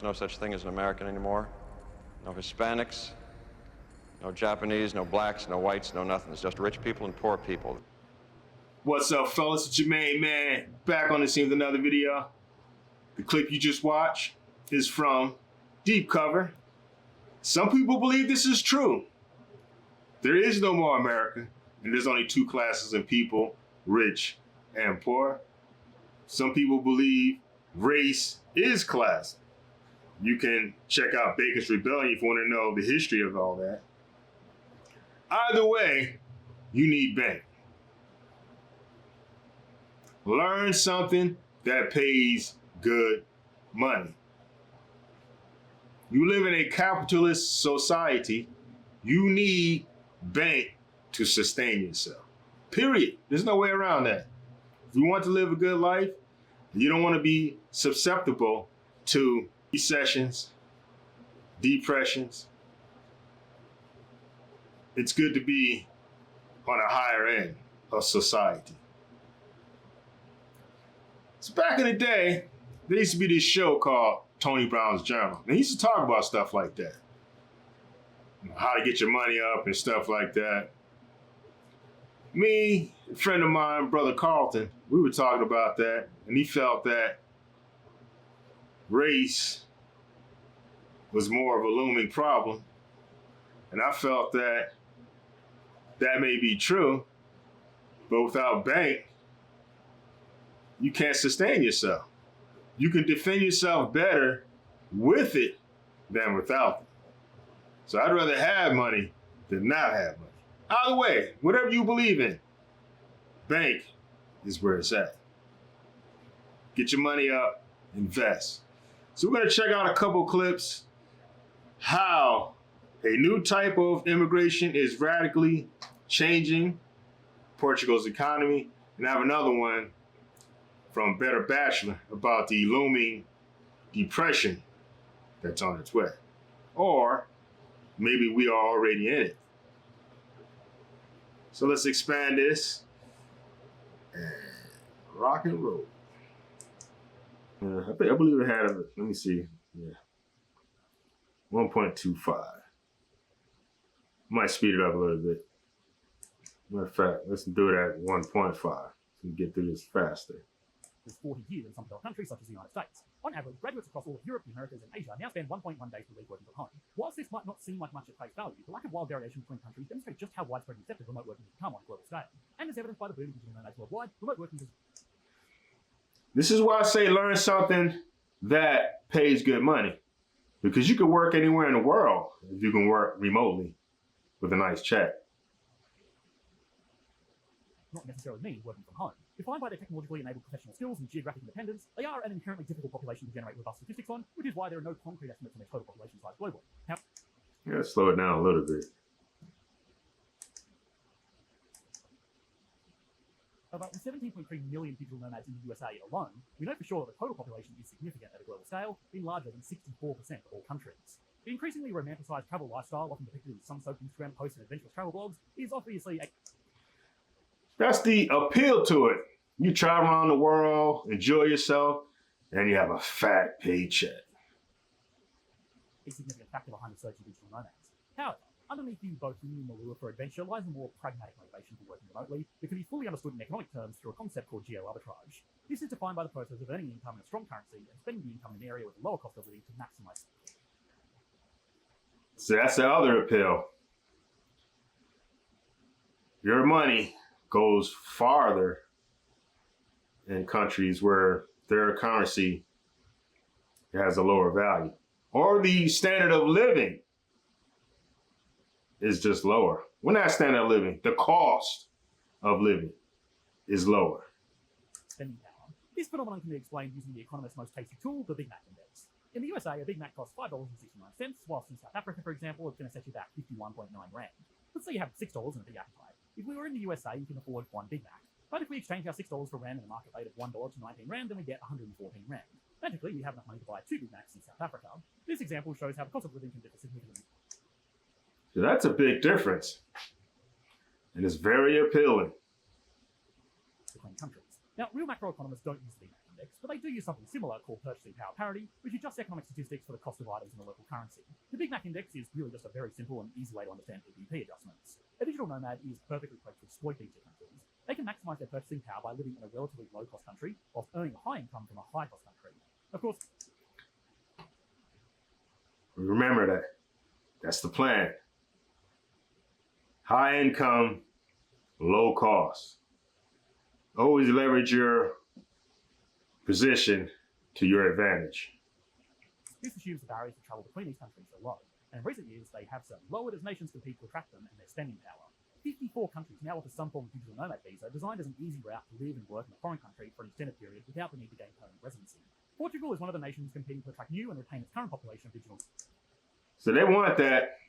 No such thing as an American anymore. No Hispanics, no Japanese, no blacks, no whites, no nothing. It's just rich people and poor people. What's up, fellas? It's your main man, back on the scene with another video. The clip you just watched is from Deep Cover. Some people believe this is true. There is no more America, and there's only two classes of people, rich and poor. Some people believe race is class. You can check out Bacon's Rebellion if you want to know the history of all that. Either way, you need bank. Learn something that pays good money. You live in a capitalist society. You need bank to sustain yourself. Period. There's no way around that. If you want to live a good life, you don't want to be susceptible to recessions, depressions. It's good to be on a higher end of society. So back in the day, there used to be this show called Tony Brown's Journal. And he used to talk about stuff like that. You know, how to get your money up and stuff like that. Me, a friend of mine, Brother Carlton, we were talking about that, and he felt that race was more of a looming problem. And I felt that that may be true, but without bank, you can't sustain yourself. You can defend yourself better with it than without it. So I'd rather have money than not have money. Either way, whatever you believe in, bank is where it's at. Get your money up, invest. So we're gonna check out a couple clips how a new type of immigration is radically changing Portugal's economy. And I have another one from Better Bachelor about the looming depression that's on its way. Or maybe we are already in it. So let's expand this and rock and roll. I believe it had a, let me see, yeah, 1.25. Might speed it up a little bit. Matter of fact, let's do it at 1.5 so we get through this faster. Was 40 years in some developed countries such as the United States. On average, graduates across all of Europe, the Americas, and Asia now spend 1.1 days per week working from home. Whilst this might not seem like much at face value, the lack of wild variation between countries demonstrates just how widespread and accepted remote working has become on a global scale. And as evidenced by the boom of digital nomads worldwide, remote working is... This is why I say learn something that pays good money. Because you can work anywhere in the world if you can work remotely with a nice check. Not necessarily mean working from home. Defined by their technologically enabled professional skills and geographic independence, they are an inherently difficult population to generate robust statistics on, which is why there are no concrete estimates on their total population size globally. Yeah, slow it down a little bit. About 17.3 million digital nomads in the USA alone, we know for sure that the total population is significant at a global scale, being larger than 64% of all countries. The increasingly romanticized travel lifestyle, often depicted in sun-soaked Instagram posts and adventurous travel blogs, is obviously a... That's the appeal to it. You travel around the world, enjoy yourself, and you have a fat paycheck. A significant factor behind the surge of digital nomads. However, underneath the bohemian allure for adventure lies a more pragmatic motivation for working remotely that can be fully understood in economic terms through a concept called geo-arbitrage. This is defined by the process of earning income in a strong currency and spending the income in an area with a lower cost of living to maximize. So that's the other appeal. Your money goes farther in countries where their currency has a lower value, or the standard of living is just lower. When that standard of living, the cost of living is lower. Spending power. This phenomenon can be explained using the economist's most tasty tool, the Big Mac Index. In the USA, a Big Mac costs $5.69, whilst in South Africa, for example, it's going to set you back 51.9 rand. Let's say you have $6 and a big appetite. If we were in the USA, you can afford one Big Mac. But if we exchange our $6 for rand in the market rate of $1 to 19 rand, then we get 114 rand. Magically, we have enough money to buy 2 Big Macs in South Africa. This example shows how the cost of living can differ significantly. So that's a big difference. And it's very appealing. Between countries. Now, real macroeconomists don't use the Big Mac index, but they do use something similar called purchasing power parity, which adjusts economic statistics for the cost of items in a local currency. The Big Mac index is really just a very simple and easy way to understand GDP adjustments. A digital nomad is perfectly placed to exploit these differences. They can maximize their purchasing power by living in a relatively low-cost country whilst earning a high income from a high-cost country. Of course, remember that. That's the plan. High income, low cost. Always leverage your position to your advantage. this assumes the barriers to travel between these countries are low, and in recent years they have certainly lowered as nations compete to attract them and their spending power. 54 countries now offer some form of digital nomad visa designed as an easy route to live and work in a foreign country for an extended period without the need to gain permanent residency. Portugal is one of the nations competing to attract new and retain its current population of digital. So they want that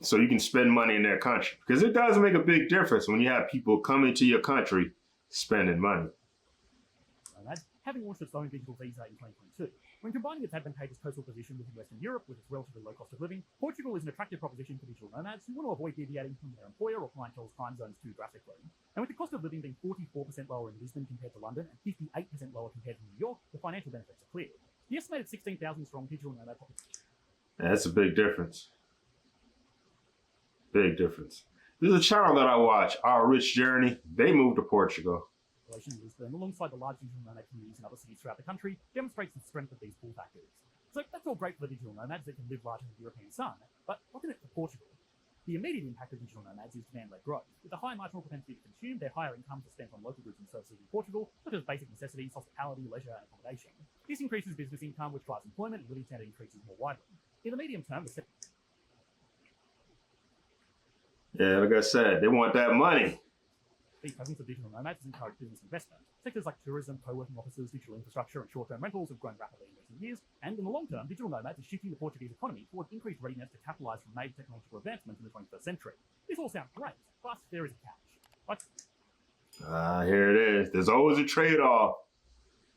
so you can spend money in their country. Because it does make a big difference when you have people coming to your country spending money. Nomads, having launched its own digital visa in 2022. When combining its advantageous coastal position within Western Europe with its relatively low cost of living, Portugal is an attractive proposition for digital nomads who want to avoid deviating from their employer or clientele's time zones too drastically. And with the cost of living being 44% lower in Lisbon compared to London and 58% lower compared to New York, the financial benefits are clear. The estimated 16,000 strong digital nomad population. That's a big difference. Big difference. There's a channel that I watch, Our Rich Journey. They moved to Portugal. In Lisbon, alongside the large digital nomad communities in other cities throughout the country, demonstrates the strength of these pull factors. So that's all great for the digital nomads that can live large in the European sun, but what's in it for Portugal? The immediate impact of digital nomads is demand-led growth. With a high marginal propensity to consume, their higher incomes are spent on local goods and services in Portugal, such as basic necessities, hospitality, leisure, and accommodation. This increases business income, which drives employment, and living standard increases more widely. In the medium term, Yeah, like I said, they want that money. the presence of digital nomads has encouraged business investment. Sectors like tourism, co-working offices, digital infrastructure, and short-term rentals have grown rapidly in recent years, and in the long term, digital nomads are shifting the Portuguese economy towards increased readiness to capitalize from major technological advancements in the 21st century. This all sounds great, but there is a catch. Here it is. There's always a trade-off.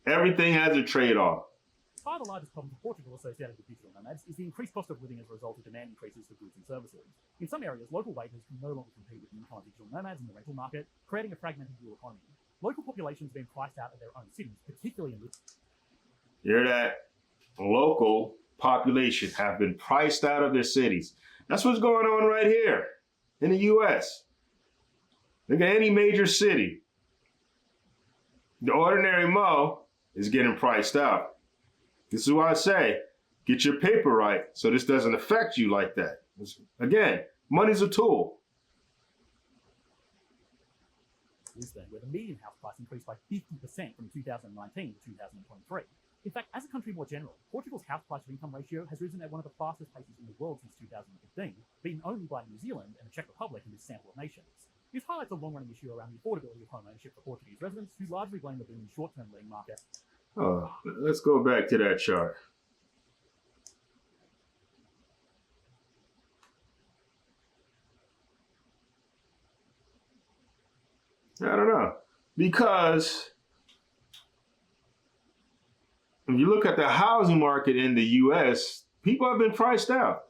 Everything has a trade-off. By the largest problem for Portugal associated with digital nomads is the increased cost of living as a result of demand increases for goods and services. In some areas, local wages can no longer compete with the income of digital nomads in the rental market, creating a fragmented dual economy. Local populations have been priced out of their own cities, particularly in the... You hear that? Local population have been priced out of their cities. That's what's going on right here in the U.S. Look at any major city. The ordinary Mo is getting priced out. This is why I say, get your paper right so this doesn't affect you like that. Again, money's a tool. Lisbon, where the median house price increased by 50% from 2019 to 2023. In fact, as a country more general, Portugal's house price to income ratio has risen at one of the fastest paces in the world since 2015, beaten only by New Zealand and the Czech Republic in this sample of nations. This highlights a long-running issue around the affordability of home ownership for Portuguese residents, who largely blame the booming short-term letting market. Oh, let's go back to that chart. I don't know. Because if you look at the housing market in the U.S., people have been priced out.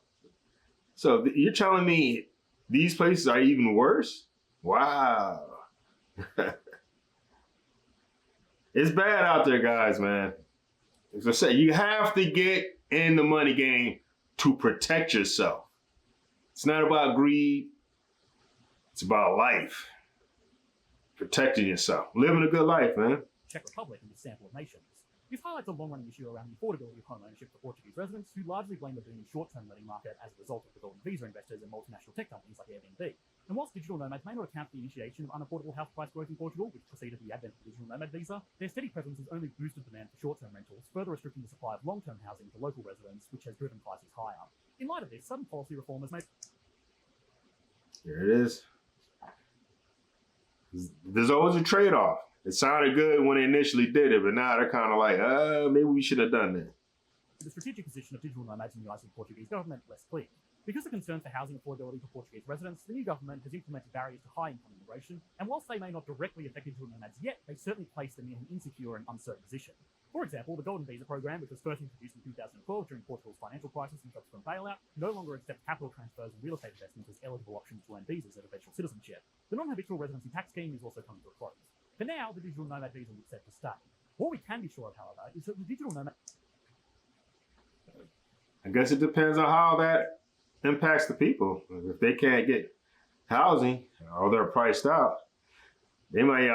So you're telling me these places are even worse? Wow. It's bad out there, guys, man. As I say, you have to get in the money game to protect yourself. It's not about greed. It's about life. Protecting yourself. Living a good life, man. Czech Republic in this sample of nations. This highlights a long-running issue around the affordability of home ownership for Portuguese residents, who largely blame the booming short-term letting market as a result of the golden visa investors and multinational tech companies like Airbnb. And whilst digital nomads may not account for the initiation of unaffordable house price growth in Portugal, which preceded the advent of the digital nomad visa, their steady presence has only boosted demand for short-term rentals, further restricting the supply of long-term housing to local residents, which has driven prices higher. In light of this, sudden policy reform has made... Here it is. There's always a trade-off. It sounded good when they initially did it, but now they're kind of like, maybe we should have done that. The strategic position of digital nomads in the eyes of the Portuguese government less clear. Because of concerns for housing affordability for Portuguese residents, the new government has implemented barriers to high-income immigration, and whilst they may not directly affect digital nomads yet, they certainly place them in an insecure and uncertain position. For example, the Golden Visa program, which was first introduced in 2012 during Portugal's financial crisis and subsequent bailout, no longer accepts capital transfers and real estate investments as eligible options to earn visas at eventual citizenship. The non-habitual residency tax scheme is also coming to a close. For now, the digital nomad visa looks set to stay. What we can be sure of, however, is that the digital nomad. I guess it depends on how that impacts the people. If they can't get housing or they're priced out, they might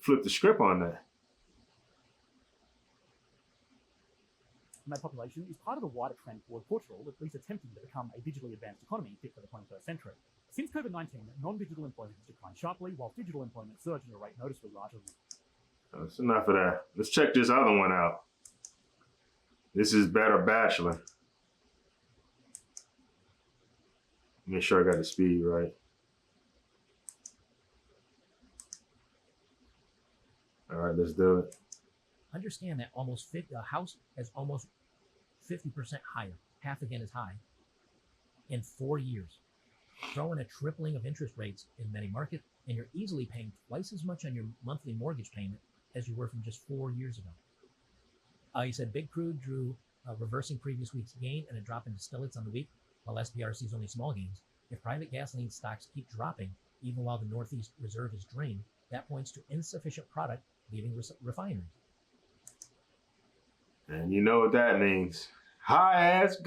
flip the script on that. Nomad population is part of the wider trend toward Portugal, at least attempting to become a digitally advanced economy fit for the 21st century. Since COVID-19, non-digital employment has declined sharply, while digital employment surged at a rate noticeably larger than. That's enough of that. Let's check this other one out. This is Better Bachelor. Make sure I got the speed right. All right, let's do it. Understand that a house is almost 50% higher, half again as high, in 4 years. Throw in a tripling of interest rates in many markets, and you're easily paying twice as much on your monthly mortgage payment as you were from just 4 years ago. He said Big Crude drew reversing previous week's gain and a drop in distillates on the week, while SPR sees only small gains. If private gasoline stocks keep dropping, even while the Northeast Reserve is drained, that points to insufficient product leaving refineries. And you know what that means. High-ass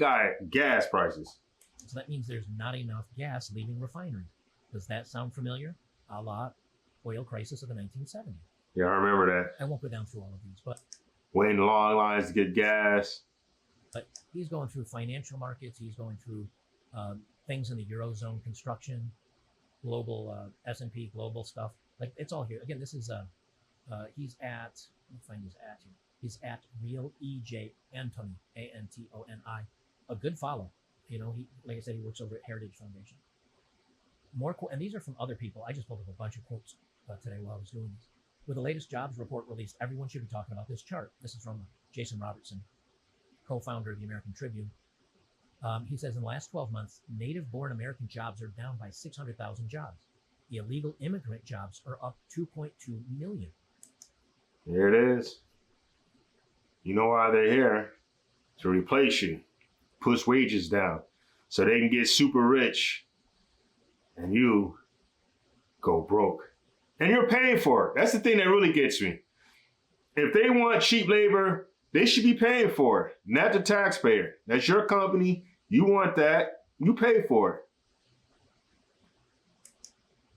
gas prices. So that means there's not enough gas leaving refineries. Does that sound familiar? A la oil crisis of the 1970s. Yeah, I remember that. I won't go down through all of these, but Waiting long lines to get gas. But he's going through financial markets. He's going through things in the Eurozone, construction, global S&P, global stuff. Like, it's all here. Again, this is, he's at, let me find his at here. He's at Real EJ Antoni, Antoni. A good follow. You know, he, like I said, he works over at Heritage Foundation. More and these are from other people. I just pulled up a bunch of quotes today while I was doing this. With the latest jobs report released, everyone should be talking about this chart. This is from Jason Robertson, co-founder of the American Tribune. He says in the last 12 months, native-born American jobs are down by 600,000 jobs. The illegal immigrant jobs are up 2.2 million. There it is. You know why they're here? To replace you, push wages down, so they can get super rich, and you go broke. And you're paying for it. That's the thing that really gets me. If they want cheap labor, they should be paying for it, not the taxpayer. That's your company. You want that. You pay for it.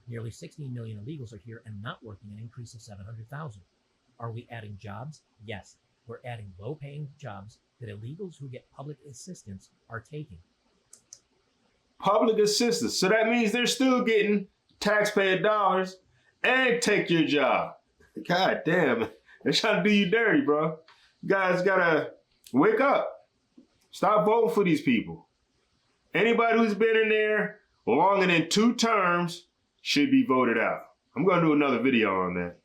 Nearly 16 million illegals are here and not working, an increase of 700,000. Are we adding jobs? Yes. We're adding low-paying jobs that illegals who get public assistance are taking. Public assistance. So that means they're still getting taxpayer dollars and take your job. God damn. They're trying to do you dirty, bro. You guys gotta wake up. Stop voting for these people. Anybody who's been in there longer than 2 terms should be voted out. I'm gonna do another video on that.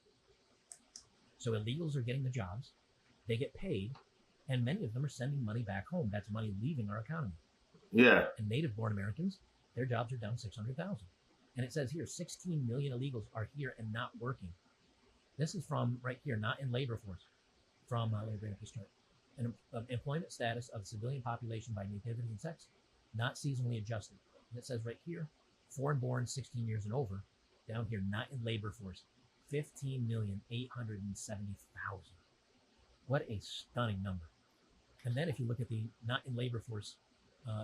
So illegals are getting the jobs, they get paid, and many of them are sending money back home. That's money leaving our economy. Yeah. And native-born Americans, their jobs are down 600,000. And it says here, 16 million illegals are here and not working. This is from right here, not in labor force. From, let me bring up this chart. An employment status of the civilian population by nativity and sex, not seasonally adjusted. And it says right here, foreign-born 16 years and over. Down here, not in labor force, 15,870,000. What a stunning number. And then if you look at the not in labor force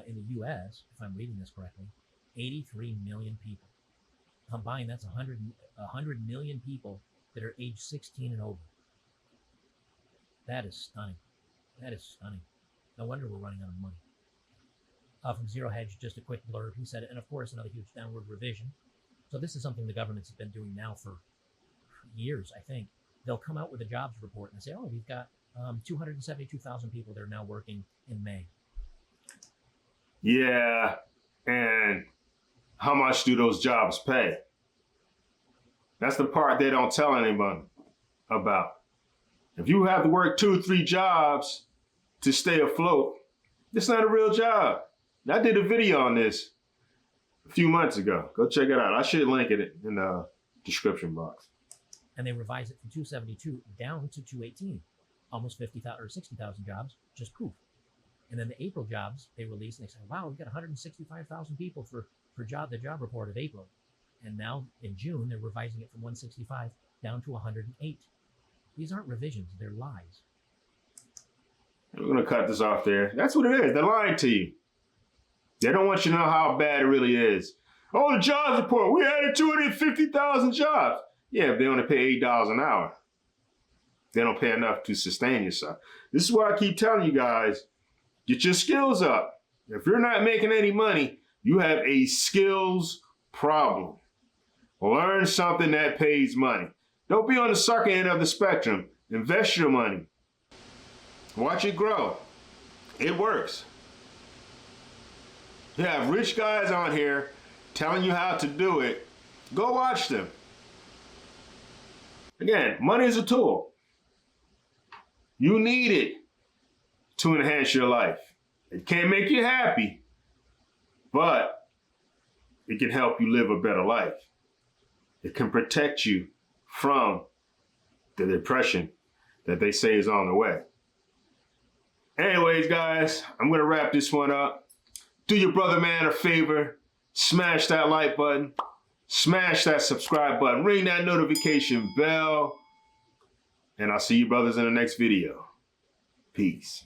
in the U.S., if I'm reading this correctly, 83 million people. Combined, that's 100 million people that are age 16 and over. That is stunning. That is stunning. No wonder we're running out of money. From Zero Hedge, just a quick blurb. He said, and of course, another huge downward revision. So this is something the government's been doing now for years, I think. They'll come out with a jobs report and say, oh, we've got 272,000 people that are now working in May. Yeah. And how much do those jobs pay? That's the part they don't tell anyone about. If you have to work 2 or 3 jobs to stay afloat, it's not a real job. I did a video on this a few months ago. Go check it out. I should link it in the description box. And they revised it from 272 down to 218. Almost 50,000 or 60,000 jobs, just poof. And then the April jobs they released, and they said, wow, we've got 165,000 people for the job report of April. And now in June, they're revising it from 165 down to 108. These aren't revisions, they're lies. We're going to cut this off there. That's what it is. They're lying to you. They don't want you to know how bad it really is. Oh, the jobs report. We added 250,000 jobs. Yeah, if they only pay $8 an hour. They don't pay enough to sustain yourself. This is why I keep telling you guys, get your skills up. If you're not making any money, you have a skills problem. Learn something that pays money. Don't be on the sucker end of the spectrum. Invest your money. Watch it grow. It works. You have rich guys on here telling you how to do it. Go watch them. Again, money is a tool. You need it to enhance your life. It can't make you happy, but it can help you live a better life. It can protect you from the depression that they say is on the way. Anyways, guys, I'm going to wrap this one up. Do your brother man a favor. Smash that like button. Smash that subscribe button. Ring that notification bell. And I'll see you brothers in the next video. Peace.